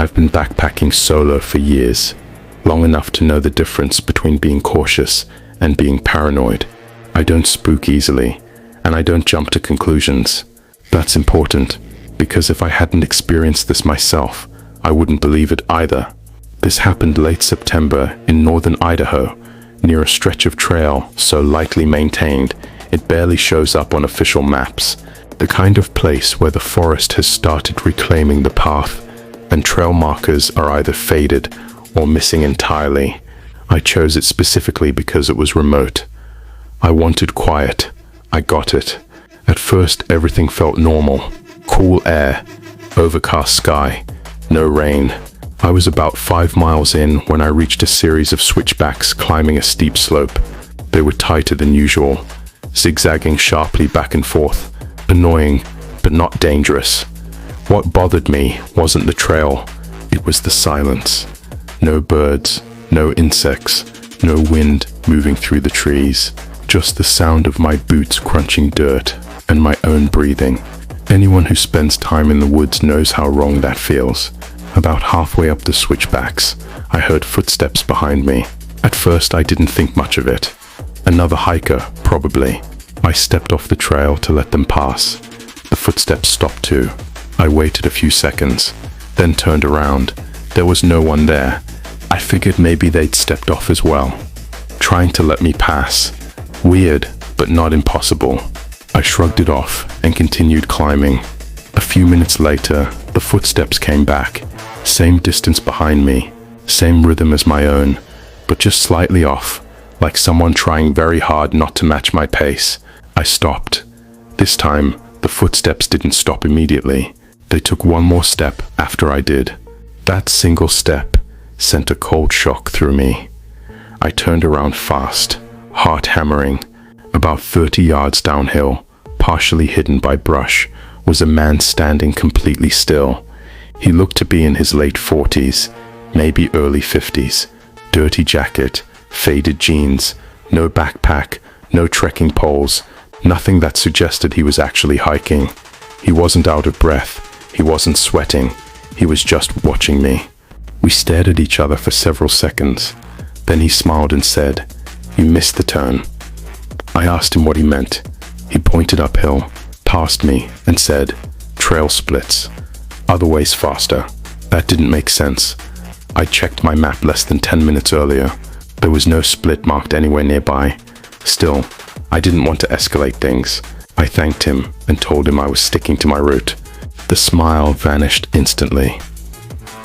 I've been backpacking solo for years, long enough to know the difference between being cautious and being paranoid. I don't spook easily, and I don't jump to conclusions. That's important, because if I hadn't experienced this myself, I wouldn't believe it either. This happened late September in northern Idaho, near a stretch of trail so lightly maintained it barely shows up on official maps. The kind of place where the forest has started reclaiming the path, and trail markers are either faded or missing entirely. I chose it specifically because it was remote. I wanted quiet. I got it. At first, everything felt normal. Cool air, overcast sky, no rain. I was about 5 miles in when I reached a series of switchbacks climbing a steep slope. They were tighter than usual, zigzagging sharply back and forth. Annoying, but not dangerous. What bothered me wasn't the trail, it was the silence. No birds, no insects, no wind moving through the trees. Just the sound of my boots crunching dirt and my own breathing. Anyone who spends time in the woods knows how wrong that feels. About halfway up the switchbacks, I heard footsteps behind me. At first, I didn't think much of it. Another hiker, probably. I stepped off the trail to let them pass. The footsteps stopped too. I waited a few seconds, then turned around. There was no one there. I figured maybe they'd stepped off as well, trying to let me pass. Weird, but not impossible. I shrugged it off and continued climbing. A few minutes later, the footsteps came back. Same distance behind me, same rhythm as my own, but just slightly off, like someone trying very hard not to match my pace. I stopped. This time, the footsteps didn't stop immediately. They took one more step after I did. That single step sent a cold shock through me. I turned around fast, heart hammering. About 30 yards downhill, partially hidden by brush, was a man standing completely still. He looked to be in his late 40s, maybe early 50s. Dirty jacket, faded jeans, no backpack, no trekking poles, nothing that suggested he was actually hiking. He wasn't out of breath. He wasn't sweating. He was just watching me. We stared at each other for several seconds. Then he smiled and said, "You missed the turn." I asked him what he meant. He pointed uphill, past me, and said, "Trail splits. Other ways faster." That didn't make sense. I checked my map less than 10 minutes earlier. There was no split marked anywhere nearby. Still, I didn't want to escalate things. I thanked him and told him I was sticking to my route. The smile vanished instantly.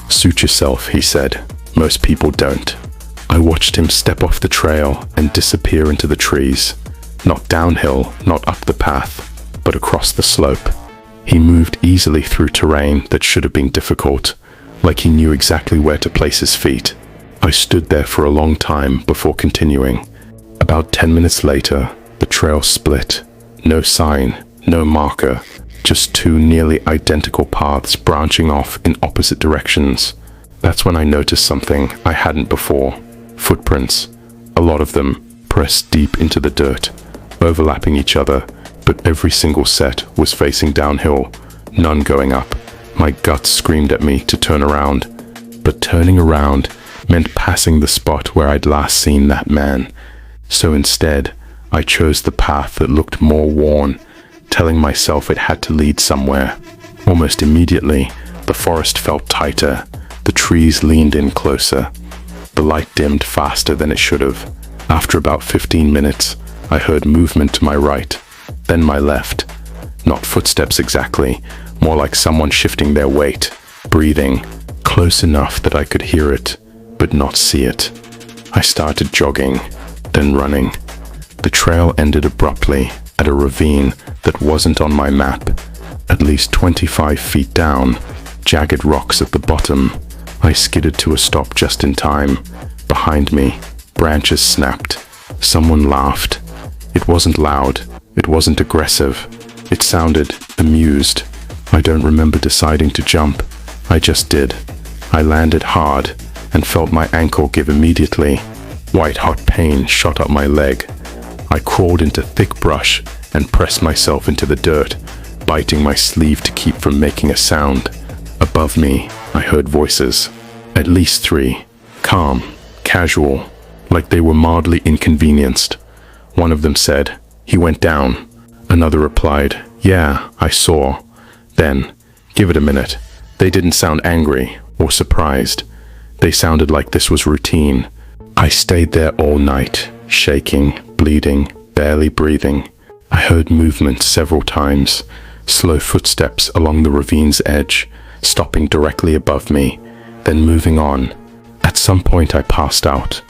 "Suit yourself," he said. "Most people don't." I watched him step off the trail and disappear into the trees. Not downhill, not up the path, but across the slope. He moved easily through terrain that should have been difficult, like he knew exactly where to place his feet. I stood there for a long time before continuing. About 10 minutes later, the trail split. No sign, no marker, just two nearly identical paths branching off in opposite directions. That's when I noticed something I hadn't before. Footprints, a lot of them, pressed deep into the dirt, overlapping each other, but every single set was facing downhill, none going up. My guts screamed at me to turn around, but turning around meant passing the spot where I'd last seen that man. So instead, I chose the path that looked more worn, telling myself it had to lead somewhere. Almost immediately, the forest felt tighter. The trees leaned in closer. The light dimmed faster than it should have. After about 15 minutes, I heard movement to my right, then my left. Not footsteps exactly, more like someone shifting their weight, breathing, close enough that I could hear it, but not see it. I started jogging, then running. The trail ended abruptly at a ravine that wasn't on my map. At least 25 feet down, jagged rocks at the bottom. I skidded to a stop just in time. Behind me, branches snapped. Someone laughed. It wasn't loud. It wasn't aggressive. It sounded amused. I don't remember deciding to jump. I just did. I landed hard and felt my ankle give immediately. White-hot pain shot up my leg. I crawled into thick brush and pressed myself into the dirt, biting my sleeve to keep from making a sound. Above me, I heard voices. At least 3. Calm, casual, like they were mildly inconvenienced. One of them said, "He went down." Another replied, "Yeah, I saw." Then, "Give it a minute." They didn't sound angry or surprised. They sounded like this was routine. I stayed there all night, shaking, bleeding, barely breathing. I heard movement several times, slow footsteps along the ravine's edge, stopping directly above me, then moving on. At some point I passed out.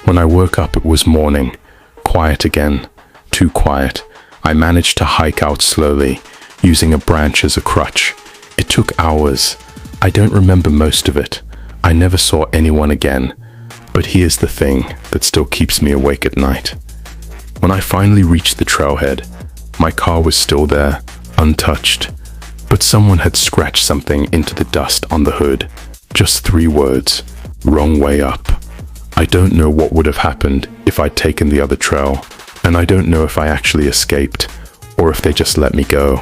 When I woke up it was morning, quiet again, too quiet. I managed to hike out slowly, using a branch as a crutch. It took hours. I don't remember most of it. I never saw anyone again. But here's the thing that still keeps me awake at night. When I finally reached the trailhead, my car was still there, untouched. But someone had scratched something into the dust on the hood. Just 3 words: wrong way up. I don't know what would have happened if I'd taken the other trail, and I don't know if I actually escaped, or if they just let me go.